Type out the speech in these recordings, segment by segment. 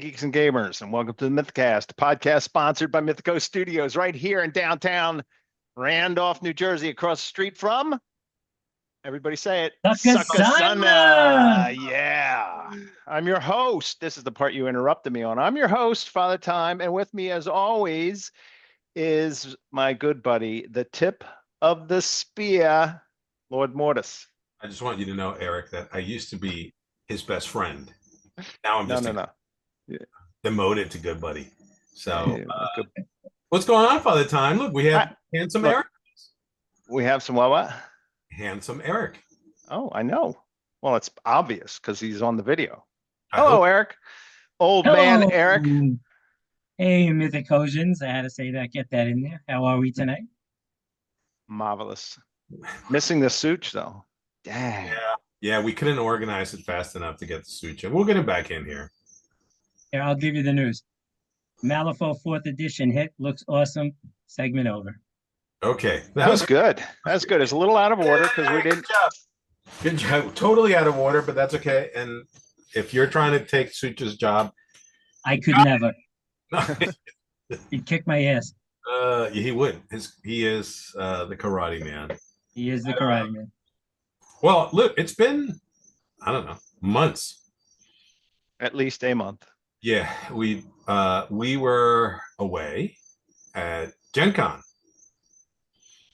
geeks and gamers, and welcome to the Mythicast, a podcast sponsored by Mythic Earth Studios right here in downtown Randolph, New Jersey, across the street from, everybody say it, Sucasana. Yeah. I'm your host. This is the part you interrupted me on. I'm your host, Father Time, and with me, as always, is my good buddy, the tip of the spear, Lord Mortis. I just want you to know, Eric, that I used to be his best friend. Now I'm just demoted to good buddy. So, what's going on, Father Time? Look, we have handsome Eric. We have some what? Handsome Eric. Oh, I know. Well, it's obvious because he's on the video. Hello, Eric. Old man Eric. Hey, Mythicosians. I had to say that, get that in there. How are we tonight? Marvelous. Missing the suit, though. Dang. Yeah, we couldn't organize it fast enough to get the suit in. We'll get him back in here. Here, I'll give you the news. Malifaux 4th edition hit. Looks awesome. Segment over. Okay. That was good. That was good. It's a little out of order because we didn't. Good job. Totally out of order, but that's okay. And if you're trying to take Sucha's job, I could never. He'd kick my ass. He would. He is the karate man. He is the karate man. Well, look, it's been, I don't know, months. At least a month. Yeah, we were away at GenCon.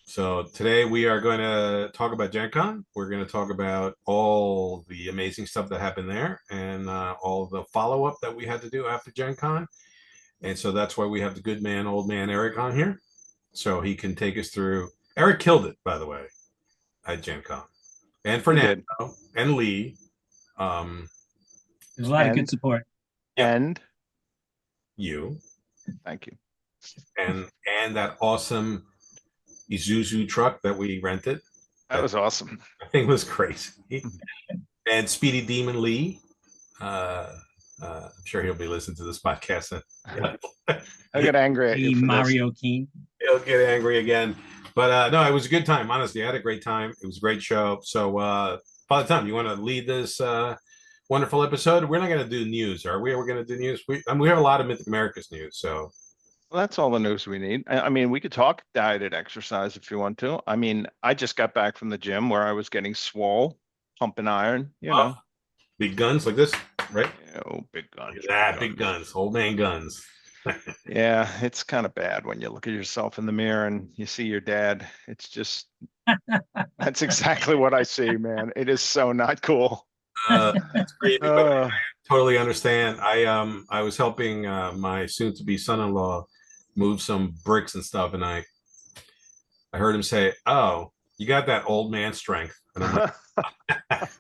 So today we are going to talk about GenCon. We're going to talk about all the amazing stuff that happened there and all the follow-up that we had to do after GenCon. And so that's why we have the good man, old man Eric on here. So he can take us through. Eric killed it, by the way, at GenCon. And Fernando and Lee. There's a lot of good support. And you. Thank you. And that awesome Isuzu truck that we rented. That was awesome. I think it was crazy. And Speedy Demon Lee. I'm sure he'll be listening to this podcast. I'll get angry at you. Mario Keen. He'll get angry again. But no, it was a good time. Honestly, I had a great time. It was a great show. So, Father Tom, you want to lead this wonderful episode? We're not going to do news, are we? We're going to do news. We have a lot of Mythic America's news. So, well, that's all the news we need. I mean, we could talk diet and exercise if you want to. I mean, I just got back from the gym where I was getting swole, pumping iron. You know, big guns like this, right? Oh, big guns. Big guns, old man guns. Yeah, it's kind of bad when you look at yourself in the mirror and you see your dad. It's just, that's exactly what I see, man. It is so not cool. It's great. I totally understand. I was helping my soon-to-be son-in-law move some bricks and stuff, and I heard him say, "Oh, you got that old man strength." And I'm like,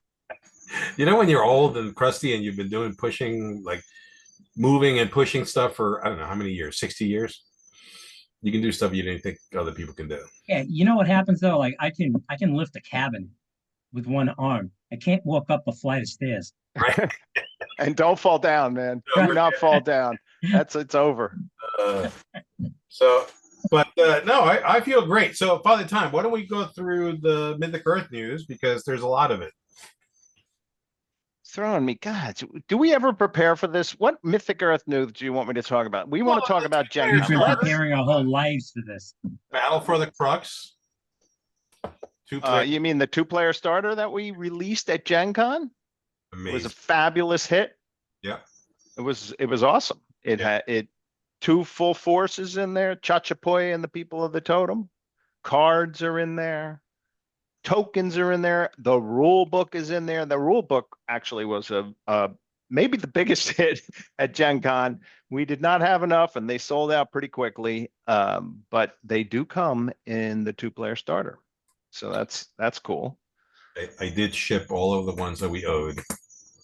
you know, when you're old and crusty and you've been pushing, like moving and pushing stuff for, I don't know how many years, 60 years, you can do stuff you didn't think other people can do. Yeah, you know what happens though? Like I can lift a cabin with one arm. I can't walk up a flight of stairs. Right. And don't fall down, man. Do not fall down. It's over. No, I feel great. So, Father Time, why don't we go through the Mythic Earth news, because there's a lot of it. Throwing me, God, do we ever prepare for this? What Mythic Earth news do you want me to talk about? We want to talk about GenCon. We've been preparing our whole lives for this. Battle for the Crux. You mean the 2-player starter that we released at GenCon? Amazing. It was a fabulous hit. Yeah. It was awesome. It had 2 full forces in there, Chachapoy and the people of the totem. Cards are in there. Tokens are in there. The rule book is in there. The rule book actually was maybe the biggest hit at GenCon. We did not have enough, and they sold out pretty quickly. But they do come in the 2-player starter, so that's cool. I did ship all of the ones that we owed.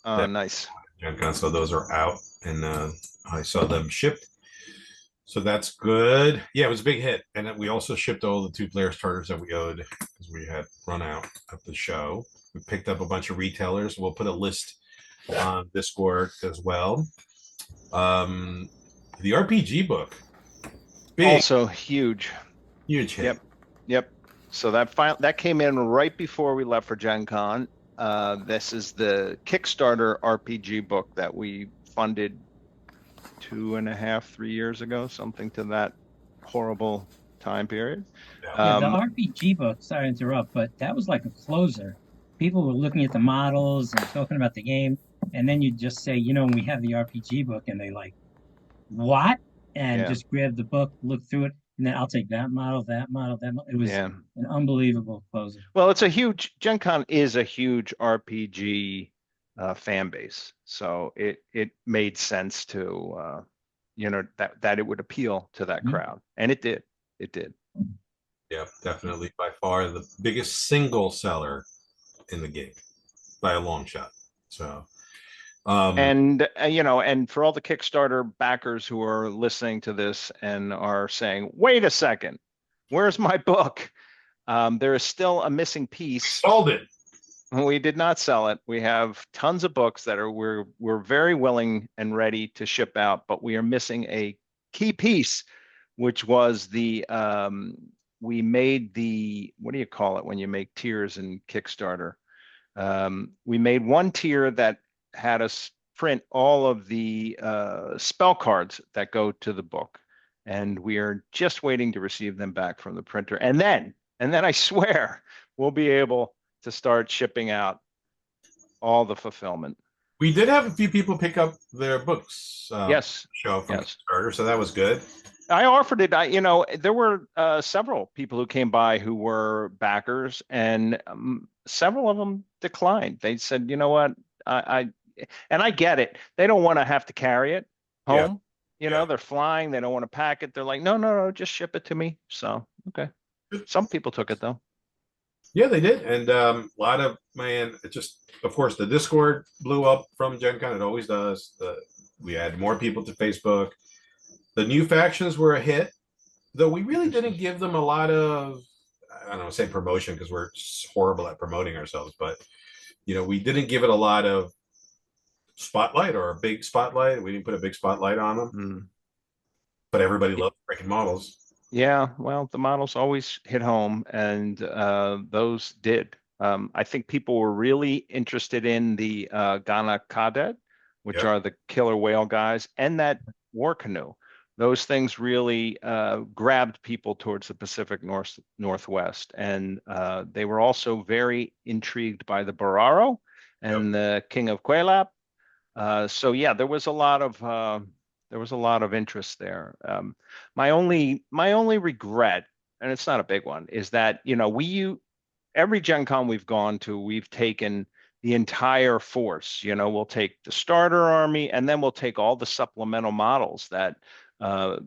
Nice. GenCon, so those are out, and I saw them shipped. So that's good. Yeah, it was a big hit. And we also shipped all the 2-player starters that we owed because we had run out of the show. We picked up a bunch of retailers. We'll put a list on Discord as well. The RPG book. Big. Also huge. Huge hit. Yep. So that came in right before we left for GenCon. This is the Kickstarter RPG book that we funded 2.5, 3 years ago, something to that horrible time period. Yeah, the RPG book, sorry to interrupt, but that was like a closer. People were looking at the models and talking about the game, and then you just say, we have the RPG book, and they like, what? And Yeah, just grab the book, look through it, and then I'll take that model, that model, that model. It was yeah. an unbelievable closer. Well, it's a huge Gen Con is a huge RPG fan base, so it made sense to that it would appeal to that Mhm. crowd, and it did. It did. Yeah, definitely by far the biggest single seller in the game by a long shot. So, And and for all the Kickstarter backers who are listening to this and are saying, "Wait a second, where's my book?" There is still a missing piece. sold it. We did not sell it. We have tons of books that we're very willing and ready to ship out, but we are missing a key piece, which was we made the, what do you call it when you make tiers in Kickstarter? We made one tier that had us print all of the spell cards that go to the book, and we are just waiting to receive them back from the printer, and then I swear we'll be able to start shipping out all the fulfillment. We did have a few people pick up their books Yes, show from yes. Kickstarter, so that was good. I offered it. There were several people who came by who were backers, and several of them declined. They said, "You know what? And I get it. They don't want to have to carry it Yeah, home. yeah. They're flying. They don't want to pack it. They're like, no, no, no, just ship it to me." So, okay. Some people took it though. Yeah, they did, and a lot of it just, of course, the Discord blew up from Gen Con. It always does. We had more people to Facebook. The new factions were a hit, though we really didn't give them a lot of, I don't know, say promotion because we're horrible at promoting ourselves, but we didn't give it a lot of spotlight or a big spotlight. We didn't put a big spotlight on them, but everybody loved freaking models. Yeah, well, the models always hit home, and those did. I think people were really interested in the Ghana Cadet, which Yep. are the killer whale guys, and that war canoe. Those things really grabbed people towards the Pacific Northwest, and they were also very intrigued by the Bararo and the King of Quelap. So yeah, there was a lot of interest there. My only regret, and it's not a big one, is that every Gen Con we've gone to, we've taken the entire force. We'll take the starter army, and then we'll take all the supplemental models that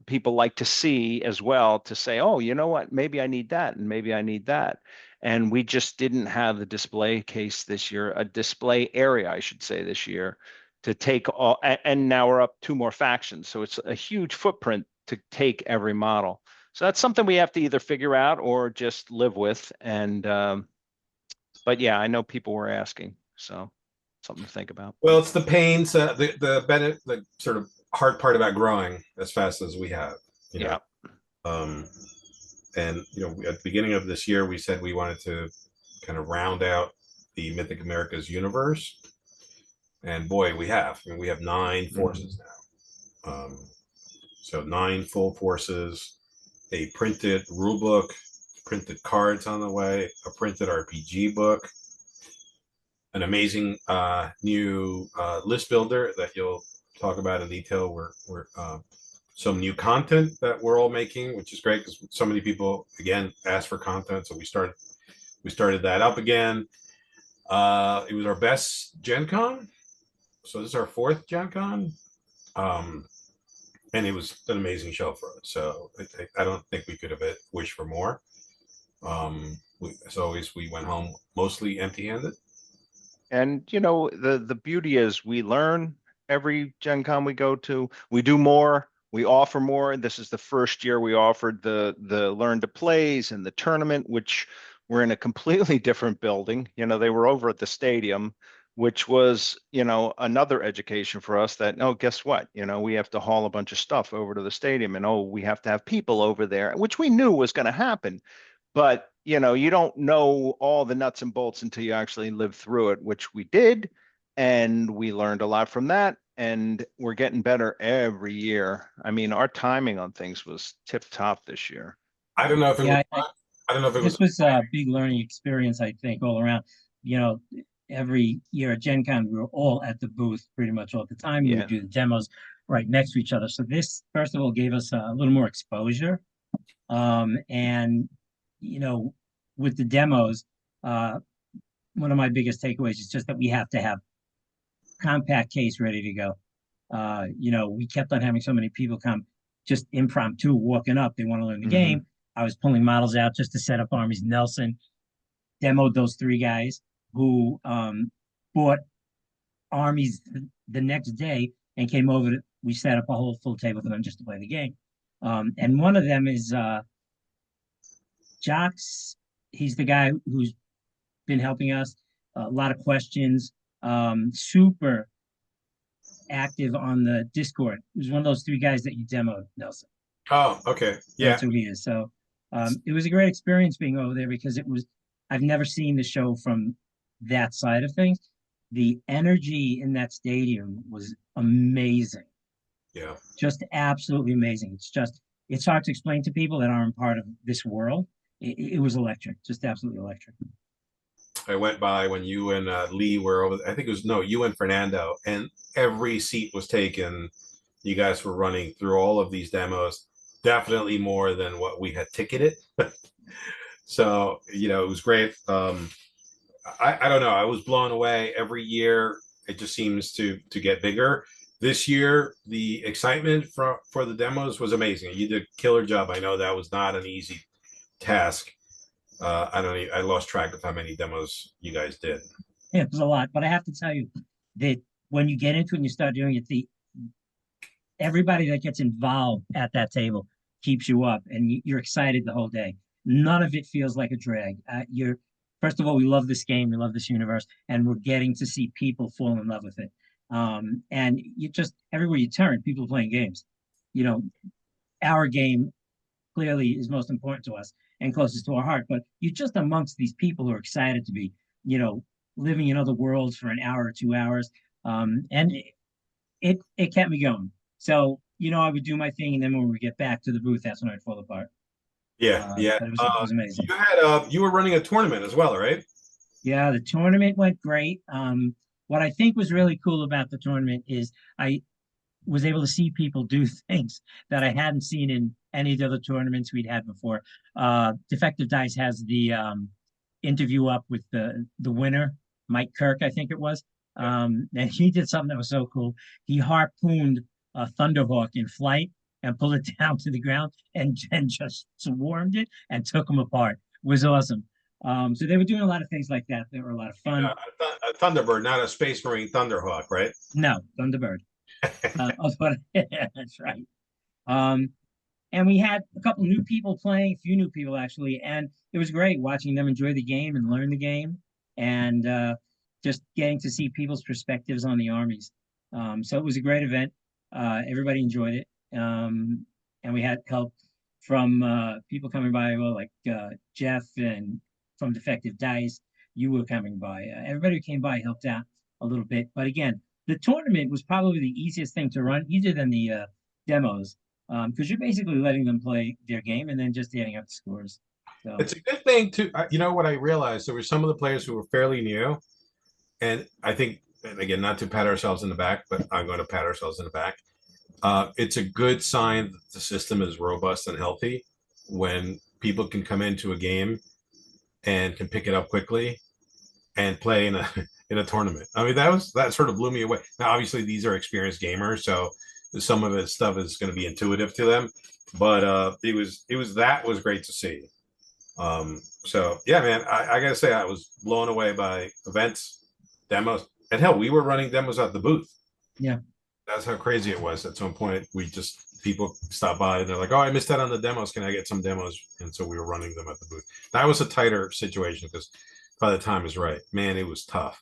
people like to see as well, to say, oh, you know what, maybe I need that, and maybe I need that. And we just didn't have the display case this year, a display area, I should say, this year, to take all, and now we're up 2 more factions. So it's a huge footprint to take every model. So that's something we have to either figure out or just live with. And but yeah, I know people were asking, so something to think about. Well, it's the pains, the sort of hard part about growing as fast as we have. Yeah. Um, and at the beginning of this year, we said we wanted to kind of round out the Mythic Americas universe, and boy, we have. I mean, we have 9 forces now. So 9 full forces, a printed rule book, printed cards on the way, a printed RPG book, an amazing new list builder that you'll talk about in detail. We're some new content that we're all making, which is great because so many people again asked for content, so we started that up again. It was our best Gen Con, so this is our 4th Gen Con, and it was an amazing show for us. So I don't think we could have wished for more. As always, we went home mostly empty-handed. And the beauty is we learn every Gen Con we go to. We do more. We offer more. This is the first year we offered the learn to plays and the tournament, which were in a completely different building. They were over at the stadium, which was another education for us. That, oh, guess what? We have to haul a bunch of stuff over to the stadium, and oh, we have to have people over there, which we knew was going to happen. But you don't know all the nuts and bolts until you actually live through it, which we did, and we learned a lot from that. and we're getting better every year. I mean, our timing on things was tip top this year. I don't know if it Yeah, was. I don't know if it this was. was a big learning experience, I think, all around. You know, every year at Gen Con, we were all at the booth pretty much all the time. We would Yeah. do the demos right next to each other. So this, first of all, gave us a little more exposure. And, you know, with the demos, one of my biggest takeaways is just that we have to have compact case ready to go. You know, we kept on having so many people come just impromptu walking up. They want to learn the game. I was pulling models out just to set up armies. Nelson demoed those three guys who bought armies the next day and came over. We set up a whole full table for them just to play the game. And one of them is Jocks. He's the guy who's been helping us. A lot of questions. Super active on the Discord. He was one of those three guys that you demoed, Nelson. Oh, okay. Yeah. That's who he is. So it was a great experience being over there because I've never seen the show from that side of things. The energy in that stadium was amazing. Yeah. Just absolutely amazing. It's hard to explain to people that aren't part of this world. It was electric, just absolutely electric. I went by when you and Lee were over. I think it was no, you and Fernando, and every seat was taken. You guys were running through all of these demos, definitely more than what we had ticketed. So, you know, it was great. I don't know. I was blown away every year. It just seems to get bigger. This year, the excitement for the demos was amazing. You did a killer job. I know that was not an easy task. I lost track of how many demos you guys did. Yeah, it was a lot, but I have to tell you that when you get into it and you start doing it, everybody that gets involved at that table keeps you up, and you're excited the whole day. None of it feels like a drag. You're First of all, we love this game, we love this universe, and we're getting to see people fall in love with it. And you just everywhere you turn, people are playing games. You know, our game clearly is most important to us and closest to our heart. But you're just amongst these people who are excited to be, you know, living in other worlds for an hour or 2 hours. And it kept me going. So, you know, I would do my thing, and then when we get back to the booth, that's when I'd fall apart. Yeah, yeah. But it was amazing. You were running a tournament as well, right? Yeah, the tournament went great. What I think was really cool about the tournament is I was able to see people do things that I hadn't seen in any of the other tournaments we'd had before. Defective Dice has the interview up with the winner, Mike Kirk, I think it was. And he did something that was so cool. He harpooned a Thunderhawk in flight and pulled it down to the ground and just swarmed it and took them apart. It was awesome. So they were doing a lot of things like that. They were a lot of fun. A Thunderbird, not a Space Marine Thunderhawk, right? No, Thunderbird. That's right. And we had a couple new people playing, a few new people actually, and it was great watching them enjoy the game and learn the game, and just getting to see people's perspectives on the armies. So it was a great event. Everybody enjoyed it, and we had help from people coming by, well, like Jeff and from Defective Dice. You were coming by. Everybody who came by helped out a little bit, but again, the tournament was probably the easiest thing to run, easier than the demos, because you're basically letting them play their game and then just adding up the scores. So it's a good thing to, you know, what I realized, there were some of the players who were fairly new, and I think, and again, not to pat ourselves in the back, but I'm going to pat ourselves in the back. It's a good sign that the system is robust and healthy when people can come into a game and can pick it up quickly and play in a tournament. I mean, that sort of blew me away. Now, obviously, these are experienced gamers, so some of this stuff is going to be intuitive to them. But it was great to see. So yeah, man, I gotta say, I was blown away by events, demos, and hell, we were running demos at the booth. Yeah, that's how crazy it was. At some point, people stopped by and they're like, "Oh, I missed that on the demos. Can I get some demos?" And so we were running them at the booth. That was a tighter situation because by the time is right, man, it was tough.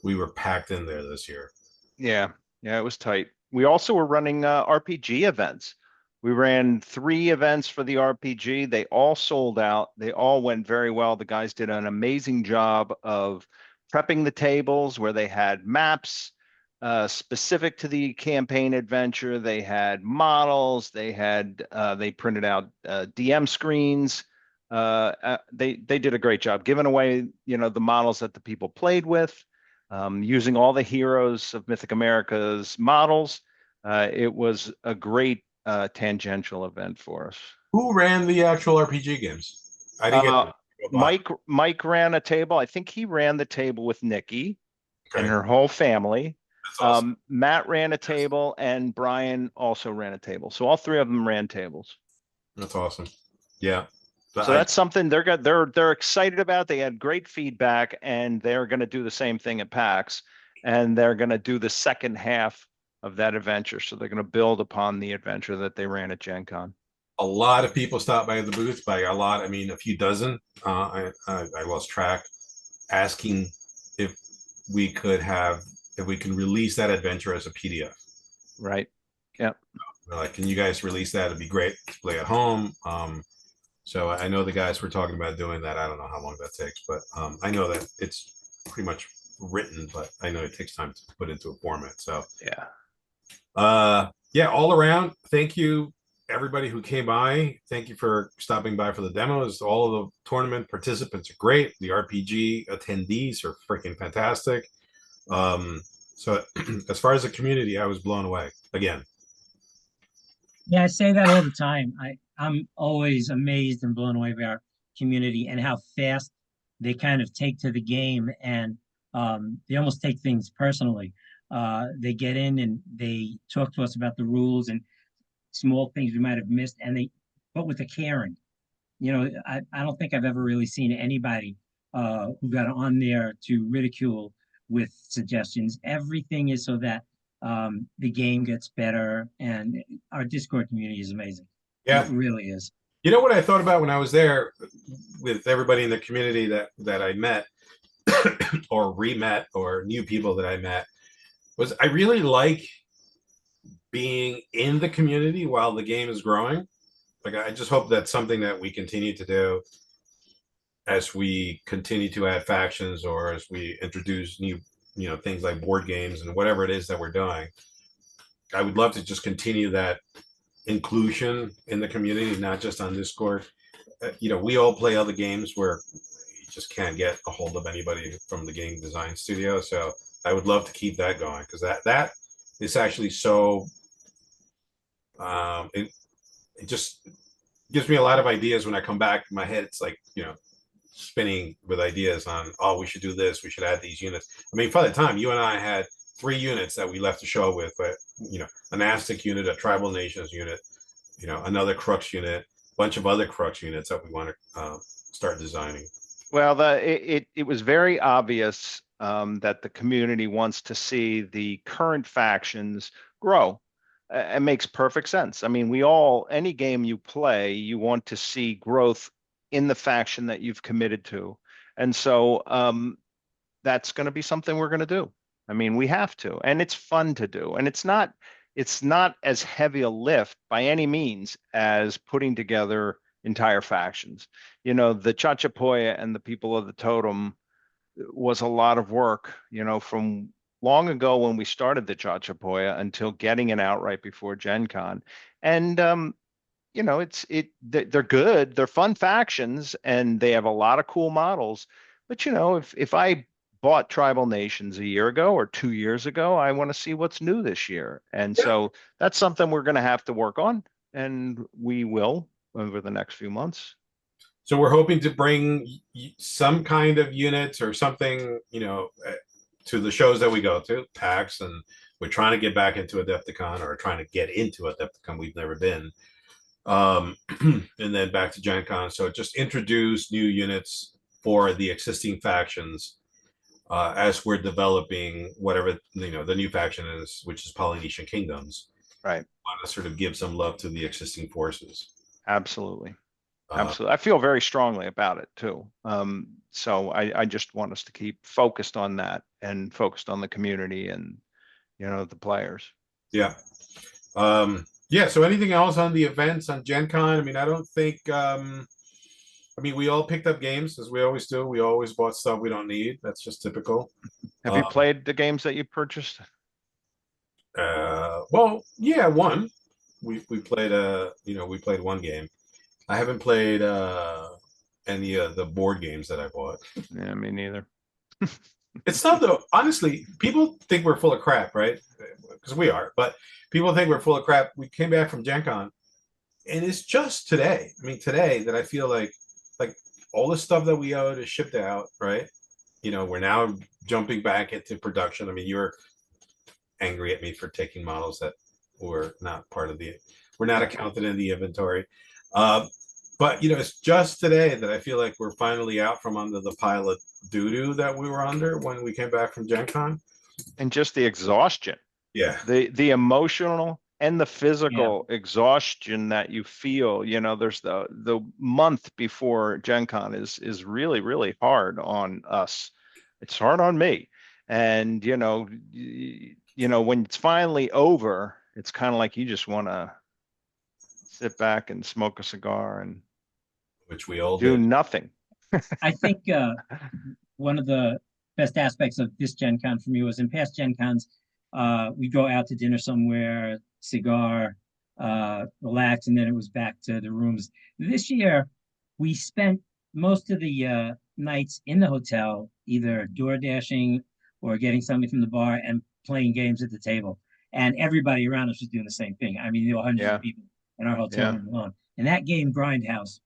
We were packed in there this year. Yeah, it was tight. We also were running RPG events. We ran 3 events for the RPG. They all sold out. They all went very well. The guys did an amazing job of prepping the tables where they had maps, specific to the campaign adventure. They had models. They printed out DM screens. They did a great job giving away, the models that the people played with, using all the heroes of Mythic America's models. It was a great tangential event for us. Who ran the actual RPG games? I didn't Uh, get Mike ran a table. I think he ran the table with Nikki and Okay, her whole family. that's awesome. Matt ran a table, and Brian also ran a table. So all three of them ran tables. That's awesome. Yeah. So that's something they're excited about. They had great feedback, and they're going to do the same thing at PAX, and they're going to do the second half of that adventure. So they're going to build upon the adventure that they ran at GenCon. A lot of people stopped by the booth. By a lot, I mean a few dozen. I lost track. Asking if we could have if we can release that adventure as a PDF. Right. Yeah. They're like, can you guys release that? It'd be great to play at home. So I know the guys were talking about doing that. I don't know how long that takes, but I know that it's pretty much written, but I know it takes time to put into a format. So yeah, all around, thank you everybody who came by. Thank you for stopping by for the demos. All of the tournament participants are great. The RPG attendees are freaking fantastic. So as far as the community, I was blown away again. Yeah, I say that all the time. I'm always amazed and blown away by our community and how fast they kind of take to the game, and they almost take things personally. They get in and they talk to us about the rules and small things we might have missed, and but with a caring. I don't think I've ever really seen anybody who got on there to ridicule with suggestions. Everything is so that the game gets better, and our Discord community is amazing. Yeah, It really is. you know what I thought about when I was there with everybody in the community that I met or re-met or new people that I met was I really like being in the community while the game is growing. Like I just hope that's something that we continue to do as we continue to add factions or as we introduce new, things like board games and whatever it is that we're doing. I would love to just continue that inclusion in the community, not just on Discord. We all play other games where you just can't get a hold of anybody from the game design studio. So I would love to keep that going because that is actually so. It just gives me a lot of ideas when I come back. In my head, it's like spinning with ideas on, oh, we should do this, we should add these units. I mean, for the time, you and I had 3 units that we left the show with, but an Aztec unit, a Tribal Nations unit, another Crux unit, a bunch of other Crux units that we want to start designing. Well, it was very obvious that the community wants to see the current factions grow. It makes perfect sense. I mean, any game you play, you want to see growth in the faction that you've committed to. And so that's going to be something we're going to do. I mean, we have to, and it's fun to do. And it's not as heavy a lift by any means as putting together entire factions. The Chachapoya and the people of the Totem was a lot of work, from long ago when we started the Chachapoya until getting it out right before Gen Con. And they're good, they're fun factions, and they have a lot of cool models. But if I bought Tribal Nations a year ago or 2 years ago, I want to see what's new this year. And so that's something we're going to have to work on, and we will over the next few months. So we're hoping to bring some kind of units or something, to the shows that we go to, PAX, and we're trying to get back into Adepticon or trying to get into Adepticon. We've never been. And then back to Gen Con. So just introduce new units for the existing factions as we're developing whatever the new faction is, which is Polynesian Kingdoms. Right. Want to sort of give some love to the existing forces. Absolutely. Absolutely. I feel very strongly about it too. So I just want us to keep focused on that and focused on the community and, the players. Yeah. Yeah. So anything else on the events on Gen Con? I mean, I don't think, we all picked up games as we always do. We always bought stuff we don't need. That's just typical. Have you played the games that you purchased? Well, yeah, one. We played we played one game. I haven't played any of the board games that I bought. Yeah, me neither. It's not though. Honestly, people think we're full of crap, right? Because we are. But people think we're full of crap. We came back from Gen Con, and it's just today. I mean, today that I feel like all the stuff that we owed is shipped out, right? We're now jumping back into production. I mean, you're angry at me for taking models that were not part of we're not accounted in the inventory. But it's just today that I feel like we're finally out from under the pile of doo-doo that we were under when we came back from Gen Con. And just the exhaustion. Yeah. The emotional and the physical exhaustion that you feel, there's the month before Gen Con is really, really hard on us. It's hard on me. And when it's finally over, it's kind of like you just want to sit back and smoke a cigar and which we all do did. nothing. I think one of the best aspects of this Gen Con for me was in past Gen Cons, we go out to dinner somewhere, cigar, relax, and then it was back to the rooms. This year, we spent most of the nights in the hotel, either door dashing or getting something from the bar and playing games at the table. And everybody around us was doing the same thing. I mean, there were hundreds Yeah. of people in our hotel room alone. And that game, Grindhouse,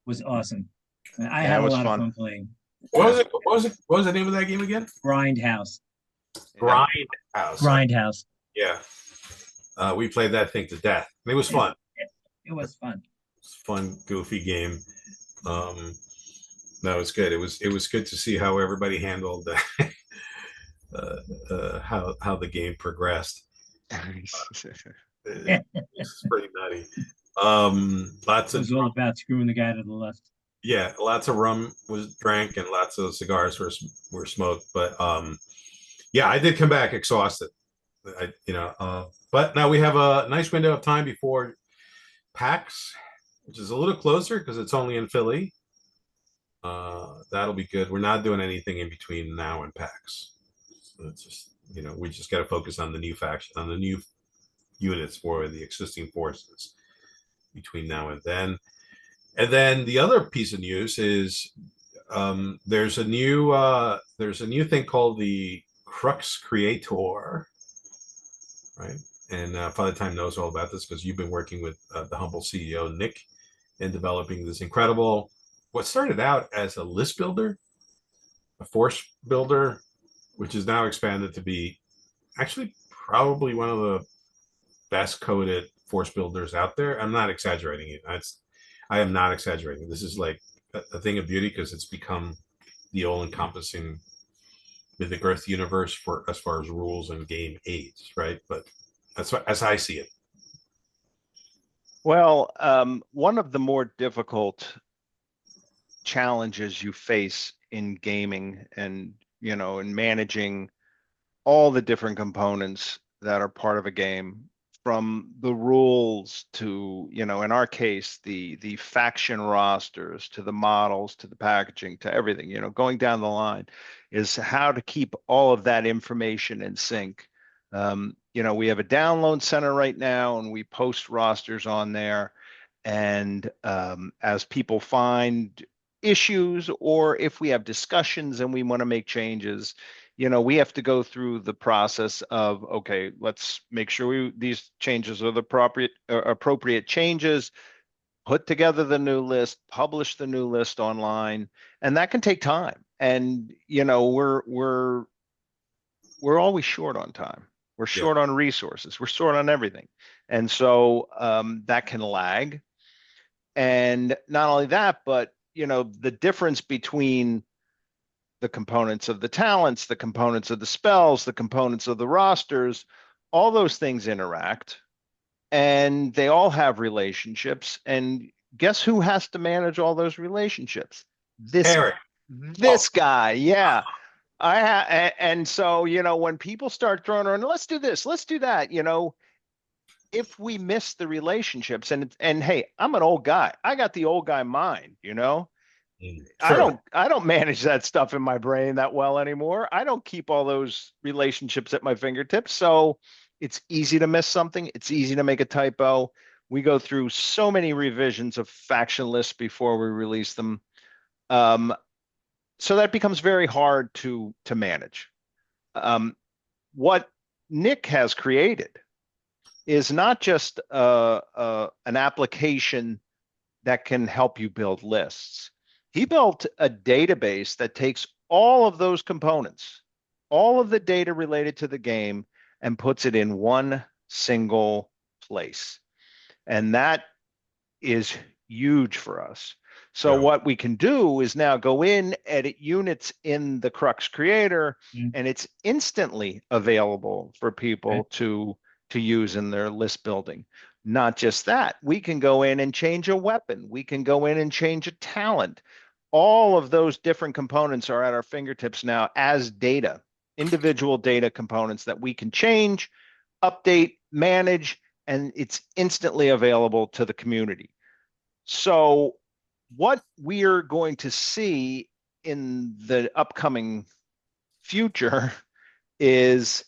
was awesome. I Yeah, had it a was lot fun. of fun playing. What was it? What was the name of that game again? Grindhouse. Grindhouse. Grindhouse. Yeah. We played that thing to death. It was fun. It was fun. It's a fun, goofy game. No, it's good. It was good to see how everybody handled that. How the game progressed. It's pretty nutty. Lots It of was all about screwing the guy to the left. yeah, lots of rum was drank and lots of cigars were smoked. But yeah, I did come back exhausted. But now we have a nice window of time before PAX, which is a little closer because it's only in Philly. That'll be good. We're not doing anything in between now and PAX. So it's just we just got to focus on the new faction, on the new units for the existing forces between now and then. And then the other piece of news is there's a new thing called the Crux Creator, right? And Father Time knows all about this because you've been working with the humble CEO Nick in developing this incredible. What started out as a list builder, a force builder, which is now expanded to be actually probably one of the best coded force builders out there. I'm not exaggerating it. I am not exaggerating. This is like a thing of beauty because it's become the all-encompassing Mythic Earth universe for as far as rules and game aids, right? But that's as I see it. Well, one of the more difficult challenges you face in gaming and, in managing all the different components that are part of a game, from the rules to, in our case, the faction rosters, to the models, to the packaging, to everything, going down the line, is how to keep all of that information in sync. We have a download center right now and we post rosters on there. And as people find issues, or if we have discussions and we want to make changes, we have to go through the process of, okay, let's make sure these changes are the appropriate changes, put together the new list, publish the new list online, and that can take time. And we're always short on time. We're short on resources. We're short on everything, and so that can lag. And not only that, but the difference between the components of the talents, the components of the spells, the components of the rosters, all those things interact and they all have relationships. And guess who has to manage all those relationships? This guy. Yeah. And so, when people start throwing around, let's do this, let's do that, if we miss the relationships and hey, I'm an old guy. I got the old guy mind, I don't manage that stuff in my brain that well anymore. I don't keep all those relationships at my fingertips. So It's easy to miss something. It's easy to make a typo. We go through so many revisions of faction lists before we release them. So that becomes very hard to manage. What Nick has created is not just an application that can help you build lists. He built a database that takes all of those components, all of the data related to the game, and puts it in one single place. And that is huge for us. So Yeah. what we can do is now go in, edit units in the Crux Creator, and it's instantly available for people to use in their list building. Not just that, we can go in and change a weapon. We can go in and change a talent. All of those different components are at our fingertips now as data, individual data components that we can change, update, manage, and it's instantly available to the community. So what we're going to see in the upcoming future is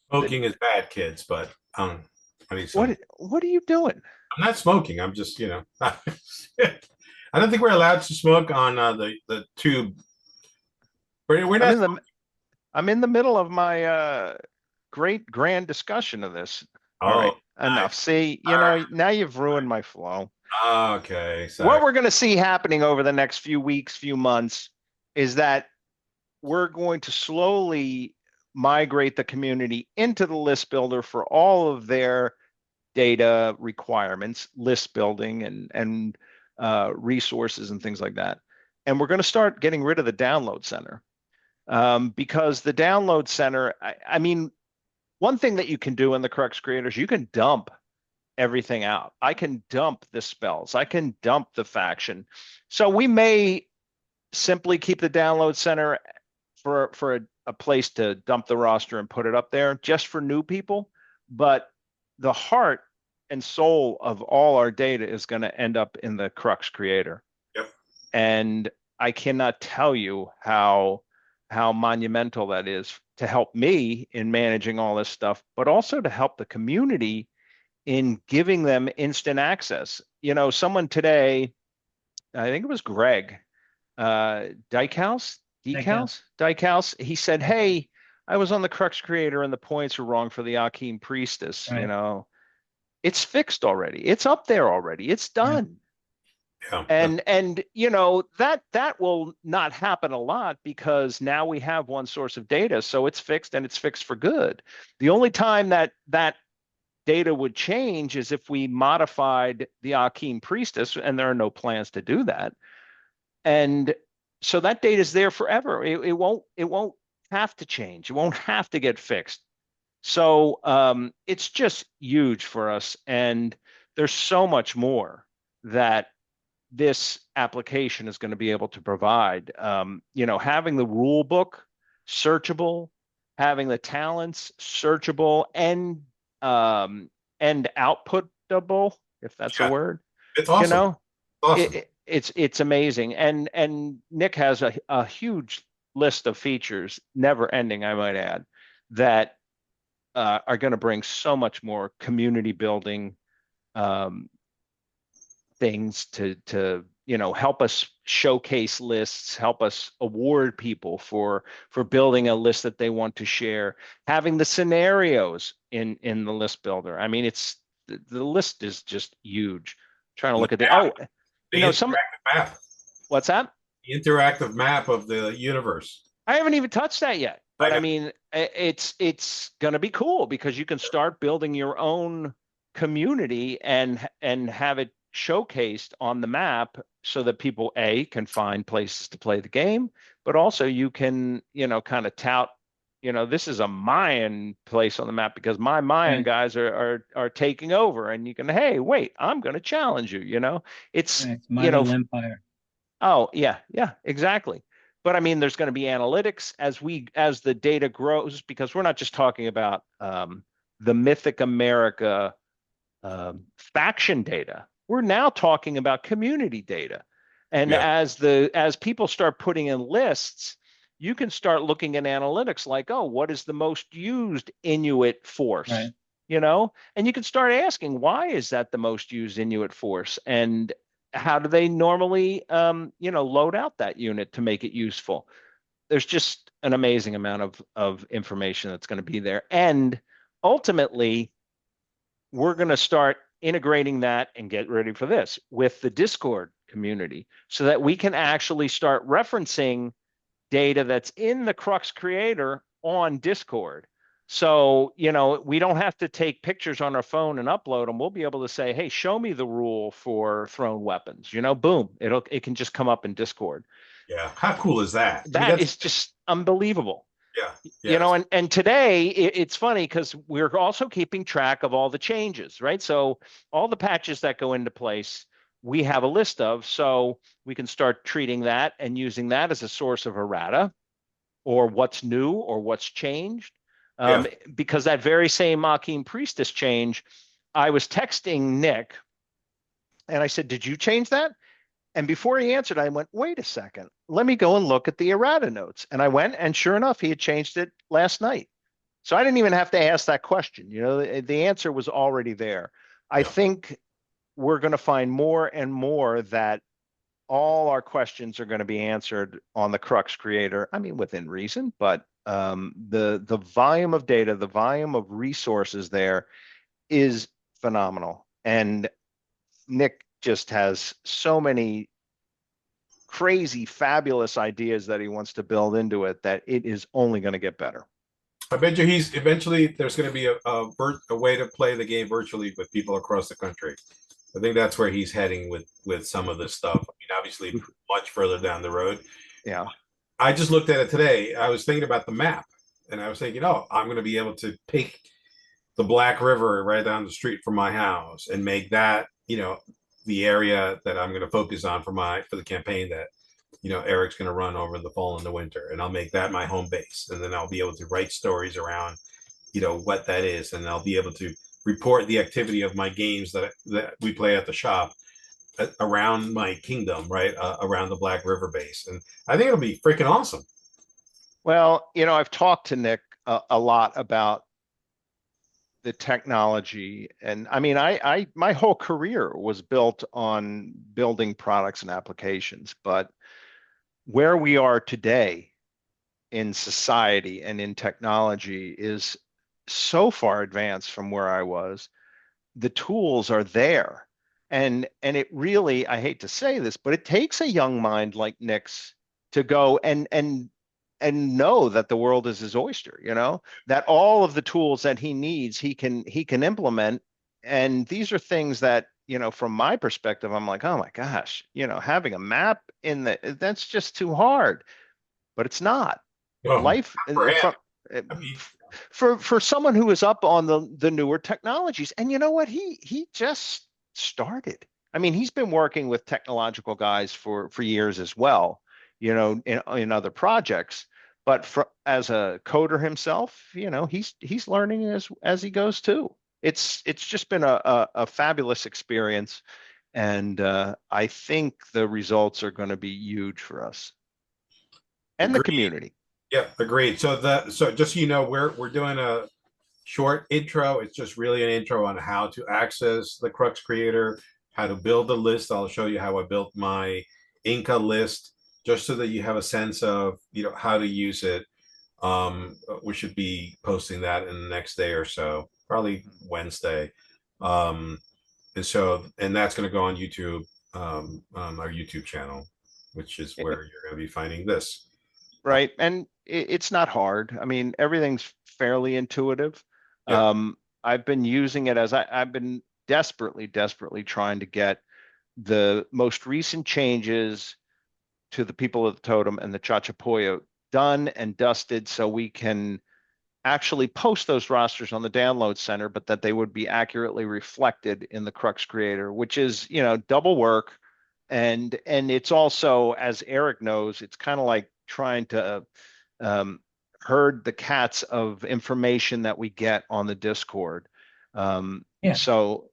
Smoking is bad, kids, but I need some. what are you doing? I'm not smoking. I'm just, you know, I don't think we're allowed to smoke on the tube. We're not. I'm in the middle of my great grand discussion of this. All right, Oh, enough. nice. See, you know, now you've ruined my flow. Okay. Sorry. What we're going to see happening over the next few weeks, few months, is that we're going to slowly migrate the community into the list builder for all of their data requirements, list building and resources and things like that. And we're going to start getting rid of the download center because the download center, I mean, one thing that you can do in the Crux Creators, you can dump everything out. I can dump the spells. I can dump the faction. So we may simply keep the download center for a place to dump the roster and put it up there just for new people. But the heart and soul of all our data is going to end up in the Crux Creator. Yep. And I cannot tell you how monumental that is to help me in managing all this stuff, but also to help the community in giving them instant access. You know, someone today, I think it was Greg, Dykhouse, he said, "Hey, I was on the Crux Creator and the points are wrong for the Akeem Priestess. Right. You know, it's fixed already. It's up there already. It's done." Yeah. And you know, that will not happen a lot because now we have one source of data, so it's fixed and it's fixed for good. The only time that data would change is if we modified the Akeem Priestess, and there are no plans to do that. And so that data is there forever. It won't have to change. It won't have to get fixed. So it's just huge for us. And there's so much more that this application is going to be able to provide. You know, having the rule book searchable, having the talents searchable and outputable, if that's a word. It's awesome. You know, awesome. It's amazing. And Nick has a huge list of features, never ending, I might add, that are going to bring so much more community building things to you know, help us showcase lists, help us award people for building a list that they want to share, having the scenarios in the list builder. I mean, it's the list is just huge. I'm trying to look at the you know, some map. What's that? The interactive map of the universe. I haven't even touched that yet, but I mean, it's going to be cool because you can start building your own community and have it showcased on the map so that people can find places to play the game, but also you can, you know, kind of tout, you know, this is a Mayan place on the map because my Mayan guys are taking over, and you can, hey, wait, I'm going to challenge you. You know, it's you know, Empire. Oh yeah, exactly. But I mean, there's going to be analytics as the data grows, because we're not just talking about the Mythic America faction data. We're now talking about community data. And as people start putting in lists, you can start looking at analytics like, oh, what is the most used Inuit force? Right. and you can start asking, why is that the most used Inuit force? And how do they normally, load out that unit to make it useful? There's just an amazing amount of information that's going to be there. And ultimately, we're going to start integrating that, and get ready for this, with the Discord community, so that we can actually start referencing data that's in the Crux Creator on Discord. So, we don't have to take pictures on our phone and upload them. We'll be able to say, hey, show me the rule for thrown weapons. Boom, it can just come up in Discord. Yeah. How cool is that? That is just unbelievable. Yeah. Yeah. And today it's funny because we're also keeping track of all the changes, right? So all the patches that go into place, we have a list of, so we can start treating that and using that as a source of errata, or what's new, or what's changed. Yeah. Because that very same Akim Priestess change, I was texting Nick and I said, did you change that? And before he answered, I went, wait a second, let me go and look at the errata notes. And I went, and sure enough, he had changed it last night. So I didn't even have to ask that question. The answer was already there. I think we're going to find more and more that all our questions are going to be answered on the Crux Creator. I mean, within reason, but the volume of data, the volume of resources there is phenomenal. And Nick just has so many crazy, fabulous ideas that he wants to build into it, that it is only going to get better. I bet you there's going to be a way to play the game virtually with people across the country. I think that's where he's heading with some of this stuff. I mean, obviously much further down the road. Yeah. I just looked at it today. I was thinking about the map, and I was thinking, I'm going to be able to pick the Black River right down the street from my house and make that, the area that I'm going to focus on for the campaign that, Eric's going to run over the fall and the winter, and I'll make that my home base. And then I'll be able to write stories around, what that is. And I'll be able to report the activity of my games that we play at the shop around my kingdom, right? Around the Black River base. And I think it'll be freaking awesome. Well, I've talked to Nick a lot about the technology. And I mean, my whole career was built on building products and applications, but where we are today in society and in technology is so far advanced from where I was. The tools are there. And it really, I hate to say this, but it takes a young mind like Nick's to go and know that the world is his oyster, that all of the tools that he needs, he can implement. And these are things that, from my perspective, I'm like, oh my gosh, having a map that's just too hard, but it's not. Life for someone who is up on the newer technologies. And you know what? He just started. I mean, he's been working with technological guys for years as well, in other projects. But as a coder himself, he's learning as he goes too. It's just been a fabulous experience, and I think the results are going to be huge for us and Agreed. The community. Yeah, agreed. So just so we're doing a short intro. It's just really an intro on how to access the Crux Creator, how to build the list. I'll show you how I built my Inca list, just so that you have a sense of how to use it. We should be posting that in the next day or so, probably Wednesday. And that's going to go on YouTube, our YouTube channel, which is where you're going to be finding this. Right. And it's not hard. I mean, everything's fairly intuitive. Yeah. I've been using it as I've been desperately trying to get the most recent changes to the people of the totem and the Chachapoya done and dusted, so we can actually post those rosters on the download center, but that they would be accurately reflected in the Crux Creator, which is, double work. And it's also, as Eric knows, it's kind of like trying to herd the cats of information that we get on the Discord. So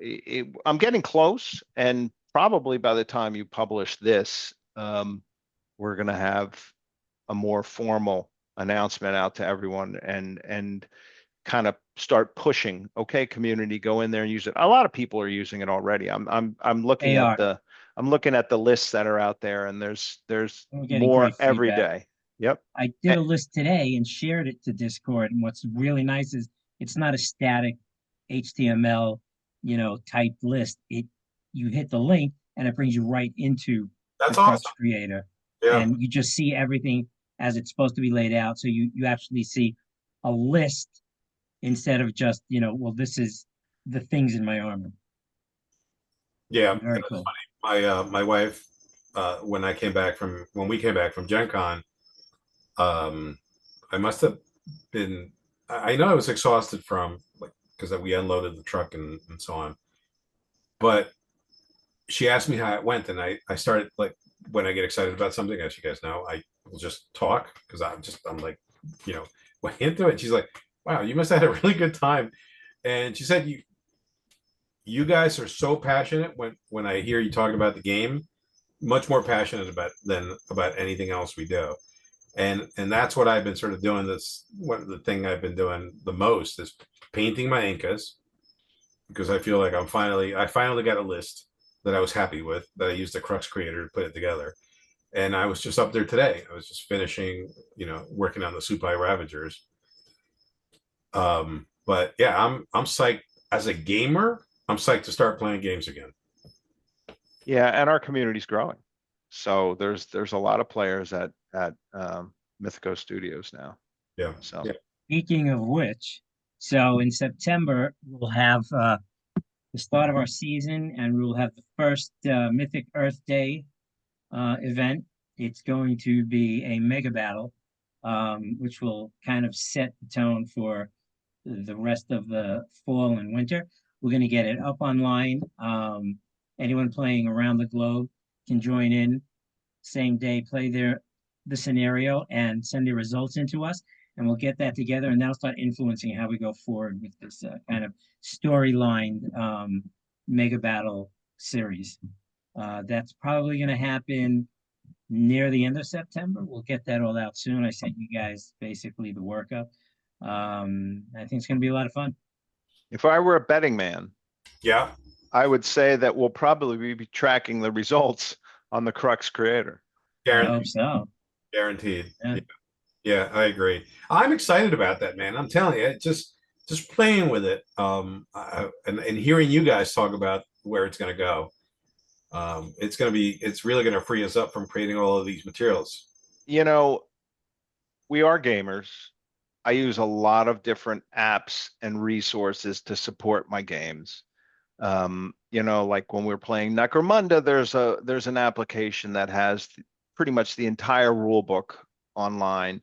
I'm getting close, and probably by the time you publish this, we're going to have a more formal announcement out to everyone, and kind of start pushing, okay, community, go in there and use it. A lot of people are using it already. I'm looking They at are. I'm looking at the lists that are out there, and there's We're getting more great every feedback. day. Yep. I did a list today and shared it to Discord. And what's really nice is it's not a static HTML, typed list. You hit the link and it brings you right into the That's Crux awesome. Creator, Yeah. and you just see everything as it's supposed to be laid out. So you actually see a list instead of just, well, this is the things in my armor. Yeah. Very cool. My wife, when we came back from Gen Con, I must have been, I know I was exhausted from, like, because we unloaded the truck and so on. But she asked me how it went, and I started, like, when I get excited about something, as you guys know, I will just talk because I'm like, way into it. She's like, "Wow, you must have had a really good time," and she said, "You guys are so passionate when I hear you talking about the game, much more passionate than about anything else we do." And that's what I've been sort of doing. The thing I've been doing the most is painting my Incas, because I feel like I finally got a list that I was happy with, that I used the Crux Creator to put it together. And I was just up there today. I was just finishing, working on the Supai Ravagers. But yeah, I'm psyched as a gamer. I'm psyched to start playing games again. Yeah, and our community's growing. So there's a lot of players at Mythico Studios now. Yeah. So Yeah. Speaking of which, so in September, we'll have the start of our season, and we'll have the first Mythic Earth Day event. It's going to be a mega battle, which will kind of set the tone for the rest of the fall and winter. We're going to get it up online. Anyone playing around the globe can join in same day, play the scenario, and send their results into us, and we'll get that together, and that'll start influencing how we go forward with this kind of storyline mega battle series. That's probably going to happen near the end of September. We'll get that all out soon. I sent you guys basically the workup. I think it's going to be a lot of fun. if I were a betting man, Yeah. I would say that we'll probably be tracking the results on the Crux Creator. I hope so. Guaranteed. Yeah. Yeah, I agree. I'm excited about that, man. I'm telling you, just playing with it, and hearing you guys talk about where it's going to go. It's really going to free us up from creating all of these materials. You know, we are gamers. I use a lot of different apps and resources to support my games. Like when we're playing Necromunda, there's an application that has pretty much the entire rule book online.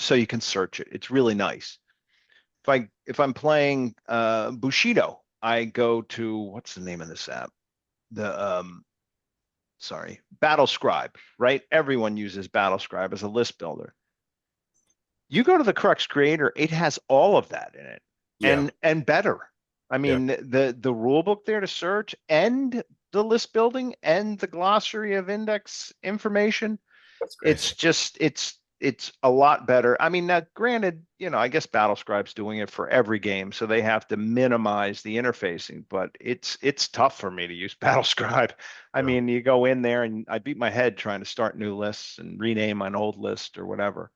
So you can search it. It's really nice. If I'm playing Bushido, I go to, what's the name of this app? The Battle Scribe, right? Everyone uses Battle Scribe as a list builder. You go to the Crux Creator, it has all of that in it, Yeah. and better. I mean, the rule book there to search, and the list building, and the glossary of index information. That's great. It's just it's a lot better. I mean, now granted, I guess Battlescribe's doing it for every game, so they have to minimize the interfacing, but it's tough for me to use Battlescribe. I mean, you go in there and I beat my head trying to start new lists and rename an old list or whatever.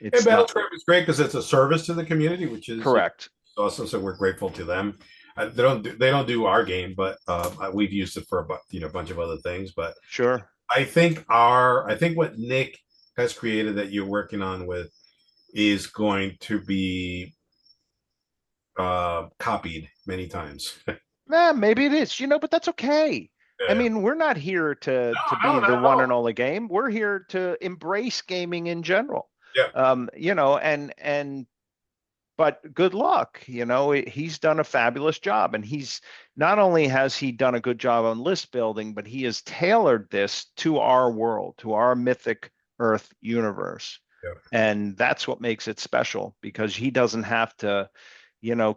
And It's not Battlescribe is great because it's a service to the community, which is correct. awesome. So we're grateful to them. They don't do our game, but we've used it for a bunch of other things. But Sure. I think what Nick has created that you're working on with is going to be copied many times. Maybe it is, but that's okay. I Yeah. mean, we're not here to No, be not the at one all. and only game. We're here to embrace gaming in general. Yeah. But good luck. He's done a fabulous job, and he's not only has he done a good job on list building, but he has tailored this to our world, to our Mythic Earth universe. Yeah. And that's what makes it special, because he doesn't have to,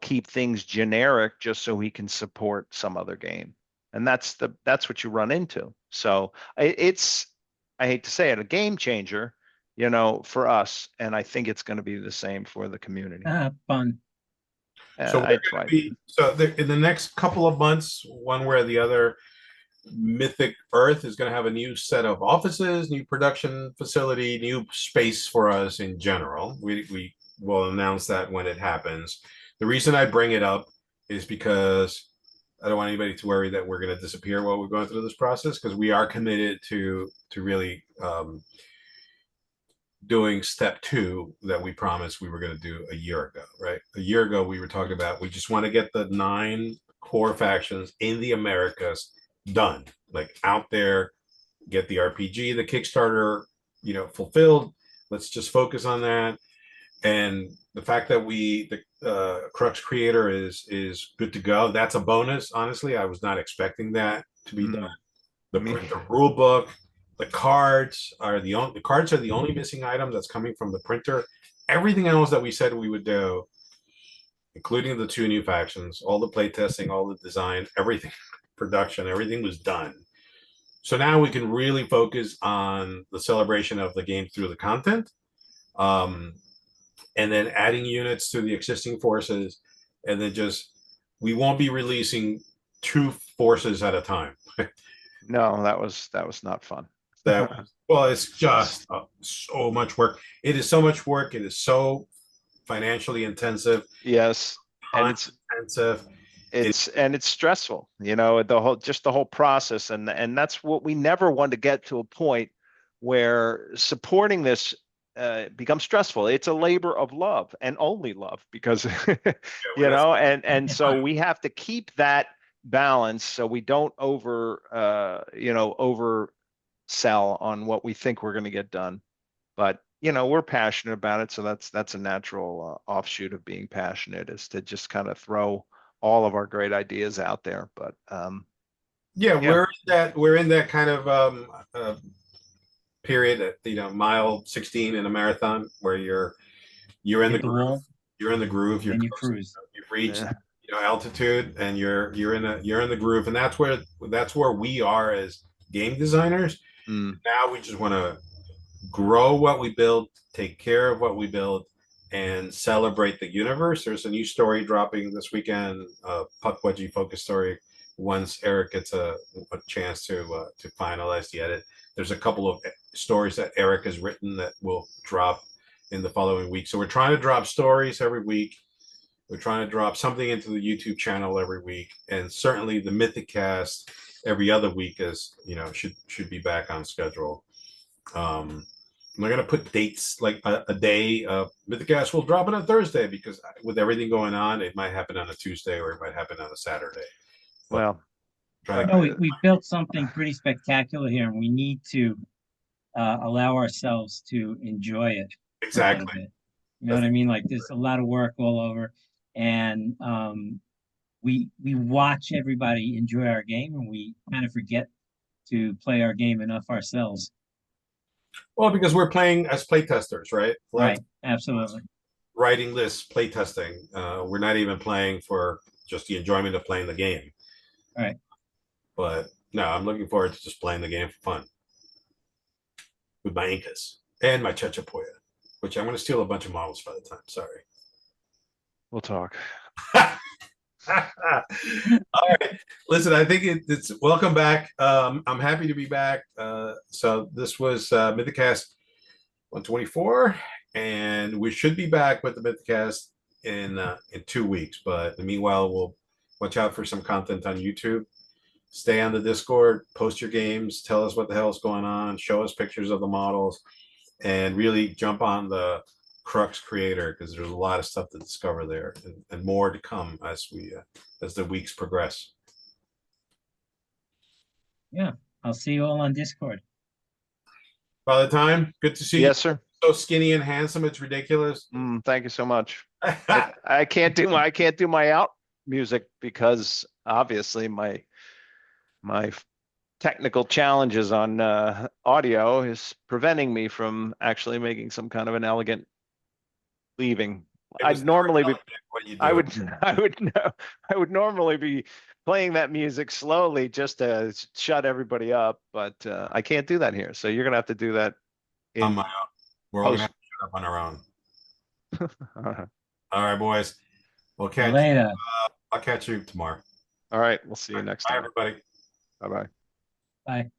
keep things generic just so he can support some other game. And that's what you run into. So I hate to say it, a game changer, you know, for us. And I think it's going to be the same for the community. Fun. So I tried. in the next couple of months, one way or the other, Mythic Earth is going to have a new set of offices, new production facility, new space for us in general. We will announce that when it happens. The reason I bring it up is because I don't want anybody to worry that we're going to disappear while we're going through this process, because we are committed to really doing step 2 that we promised we were going to do a year ago, right? A year ago, we were talking about, we just want to get the 9 core factions in the Americas done, like out there, get the RPG, the Kickstarter, you know, fulfilled. Let's just focus on that. And the fact that the Crux Creator is good to go, that's a bonus. Honestly, I was not expecting that to be done. The printer rule book, the cards are the only missing item that's coming from the printer. Everything else that we said we would do, including the 2 new factions, all the play testing, all the design, everything, production, everything was done. So now we can really focus on the celebration of the game through the content, and then adding units to the existing forces, and then we won't be releasing 2 forces at a time. No, that was not fun. Well, it's just so much work. It is so much work. It is so financially intensive. Yes, and it's stressful, you know, the whole process, and that's what we never want to get to, a point where supporting this becomes stressful. It's a labor of love, and only love, because you know, and so we have to keep that balance so we don't oversell on what we think we're going to get done. But you know, we're passionate about it, so that's a natural offshoot of being passionate, is to just kind of throw all of our great ideas out there. But we're in that kind of period at, you know, mile 16 in a marathon, where you're in the groove. You're in the groove. And you cruise. You've reached altitude, and you're in the groove, and that's where we are as game designers. Now we just want to grow what we build, take care of what we build, and celebrate the universe. There's a new story dropping this weekend, Puck Wedgie focus story. Once Eric gets a chance to finalize the edit, there's a couple of stories that Eric has written that will drop in the following week. So we're trying to drop stories every week. We're trying to drop something into the YouTube channel every week, and certainly the Mythicast every other week, as you know, should be back on schedule. I'm not gonna put dates like a day. Mythicast will drop on a Thursday, because with everything going on, it might happen on a Tuesday, or it might happen on a Saturday. Well, we built something pretty spectacular here, and we need to allow ourselves to enjoy it. Exactly. You know what I mean? Like, there's a lot of work all over, and we watch everybody enjoy our game, and we kind of forget to play our game enough ourselves. Well, because we're playing as playtesters, right? Right, absolutely. Writing lists, playtesting. We're not even playing for just the enjoyment of playing the game. Right. But no, I'm looking forward to just playing the game for fun with my Incas and my Chachapoya, which I'm going to steal a bunch of models by the time. Sorry. We'll talk. All right. Listen, I think it's welcome back. I'm happy to be back. So this was Mythicast 124, and we should be back with the Mythicast in 2 weeks. But meanwhile, we'll watch out for some content on YouTube. Stay on the Discord, post your games, tell us what the hell is going on, show us pictures of the models, and really jump on the Crux Creator, because there's a lot of stuff to discover there, and more to come as the weeks progress. Yeah, I'll see you all on Discord. Father Time, good to see you. Yes, sir. So skinny and handsome, it's ridiculous. Thank you so much. I can't do my out music, because obviously my technical challenges on audio is preventing me from actually making some kind of an elegant leaving. I'd normally be I would normally be playing that music slowly just to shut everybody up, but I can't do that here. So you're gonna have to do that on my own. We're all gonna Post. have to shut up on our own. All All right, boys. We'll See you catch. later. I'll catch you tomorrow. right, we'll see you next Bye, time. everybody. Bye-bye. Bye.